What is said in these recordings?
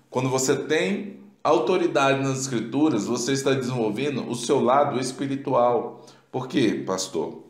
Quando você tem autoridade nas escrituras, você está desenvolvendo o seu lado espiritual. Por quê, pastor?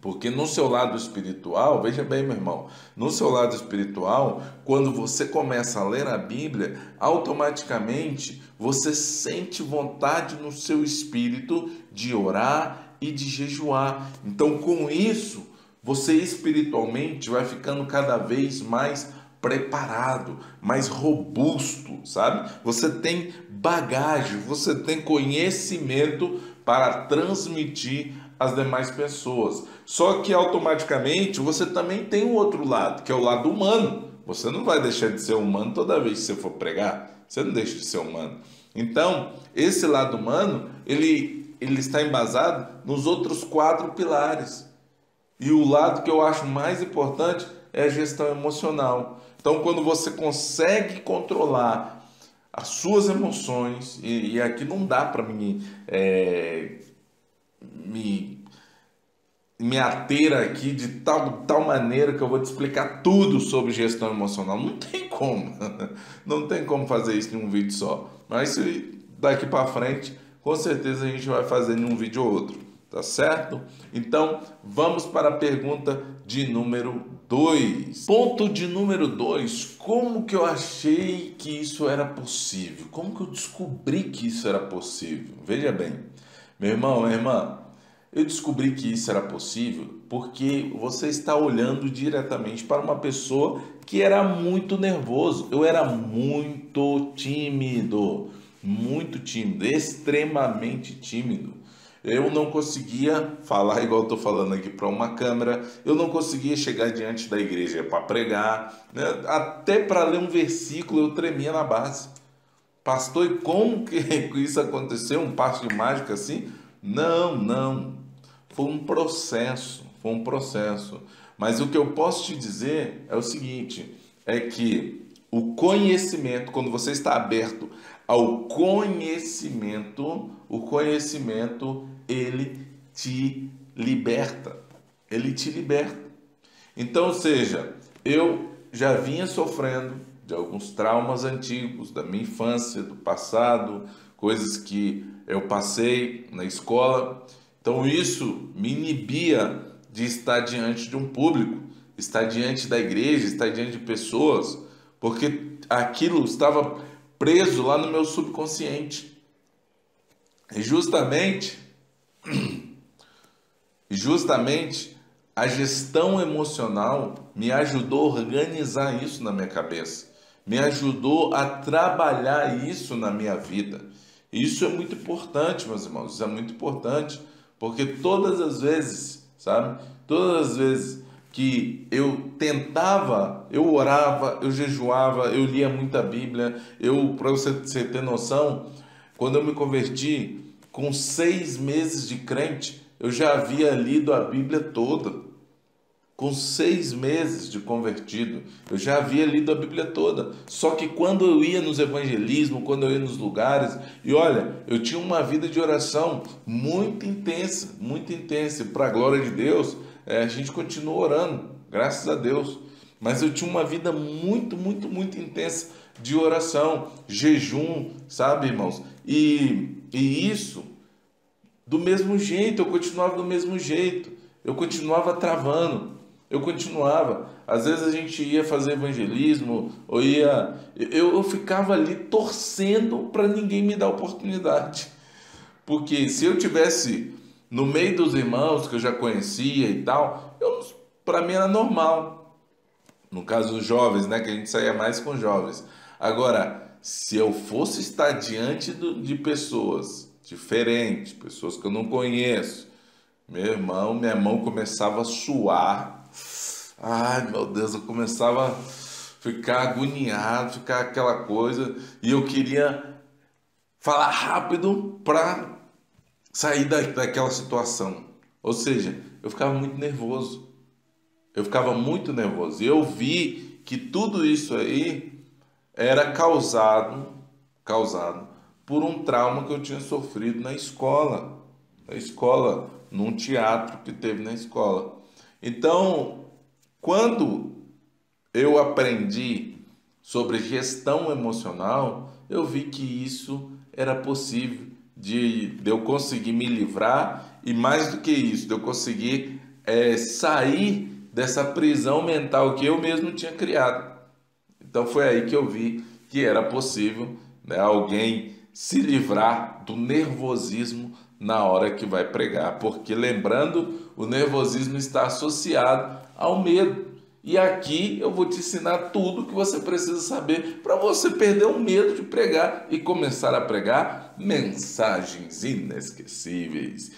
Porque no seu lado espiritual, veja bem, meu irmão, no seu lado espiritual, quando você começa a ler a Bíblia, automaticamente você sente vontade no seu espírito de orar e de jejuar. Então, com isso, você espiritualmente vai ficando cada vez mais preparado, mais robusto, sabe? Você tem bagagem, você tem conhecimento para transmitir às demais pessoas. Só que automaticamente você também tem o outro lado, que é o lado humano. Você não vai deixar de ser humano toda vez que você for pregar. Você não deixa de ser humano. Então, esse lado humano, ele está embasado nos outros quatro pilares. E o lado que eu acho mais importante é a gestão emocional. Então, quando você consegue controlar as suas emoções, e aqui não dá para me, me ater aqui de tal maneira que eu vou te explicar tudo sobre gestão emocional. Não tem como. Não tem como fazer isso em um vídeo só. Mas se daqui para frente, com certeza a gente vai fazer em um vídeo ou outro. Tá certo? Então, vamos para a pergunta de número 2. Ponto de número 2. Como que eu achei que isso era possível? Como que eu descobri que isso era possível? Veja bem, meu irmão, minha irmã, eu descobri que isso era possível porque você está olhando diretamente para uma pessoa que era muito nervoso. Eu era muito tímido, extremamente tímido. Eu não conseguia falar igual eu estou falando aqui para uma câmera, eu não conseguia chegar diante da igreja para pregar, né? Até para ler um versículo eu tremia na base. Pastor, e como que isso aconteceu? Um passo de mágica assim? Não, não. Foi um processo, foi um processo. Mas o que eu posso te dizer é o seguinte, é que o conhecimento, quando você está aberto ao conhecimento, o conhecimento, ele te liberta. Ele te liberta. Então, ou seja, eu já vinha sofrendo de alguns traumas antigos da minha infância, do passado, coisas que eu passei na escola. Então, isso me inibia de estar diante de um público, estar diante da igreja, estar diante de pessoas, porque aquilo estava preso lá no meu subconsciente. E justamente a gestão emocional me ajudou a organizar isso na minha cabeça, me ajudou a trabalhar isso na minha vida. Isso é muito importante, meus irmãos, isso é muito importante, porque todas as vezes, sabe? Todas as vezes que eu tentava, eu orava, eu jejuava, eu lia muita Bíblia, para você ter noção, quando eu me converti, com 6 meses de crente, eu já havia lido a Bíblia toda. Com 6 meses de convertido, eu já havia lido a Bíblia toda. Só que quando eu ia nos evangelismos, quando eu ia nos lugares, e olha, eu tinha uma vida de oração muito intensa, muito intensa. E para a glória de Deus, a gente continua orando, graças a Deus. Mas eu tinha uma vida muito intensa de oração, jejum, sabe, irmãos? E isso, do mesmo jeito, eu continuava do mesmo jeito. Eu continuava travando. Eu continuava. Às vezes a gente ia fazer evangelismo, ou ia. Eu ficava ali torcendo para ninguém me dar oportunidade. Porque se eu tivesse no meio dos irmãos que eu já conhecia e tal, para mim era normal. No caso dos jovens, né? Que a gente saía mais com jovens. Agora, se eu fosse estar diante de pessoas diferentes, pessoas que eu não conheço, meu irmão, minha mão começava a suar. Ai, meu Deus, eu começava a ficar agoniado, ficar aquela coisa, e eu queria falar rápido para sair daquela situação. Ou seja, eu ficava muito nervoso. Eu ficava muito nervoso. E eu vi que tudo isso aí era causado por um trauma que eu tinha sofrido na escola, num teatro que teve na escola. Então, quando eu aprendi sobre gestão emocional, eu vi que isso era possível de eu conseguir me livrar e, mais do que isso, de eu conseguir sair dessa prisão mental que eu mesmo tinha criado. Então foi aí que eu vi que era possível, né, alguém se livrar do nervosismo na hora que vai pregar, porque lembrando, o nervosismo está associado ao medo. E aqui eu vou te ensinar tudo o que você precisa saber para você perder o medo de pregar e começar a pregar mensagens inesquecíveis.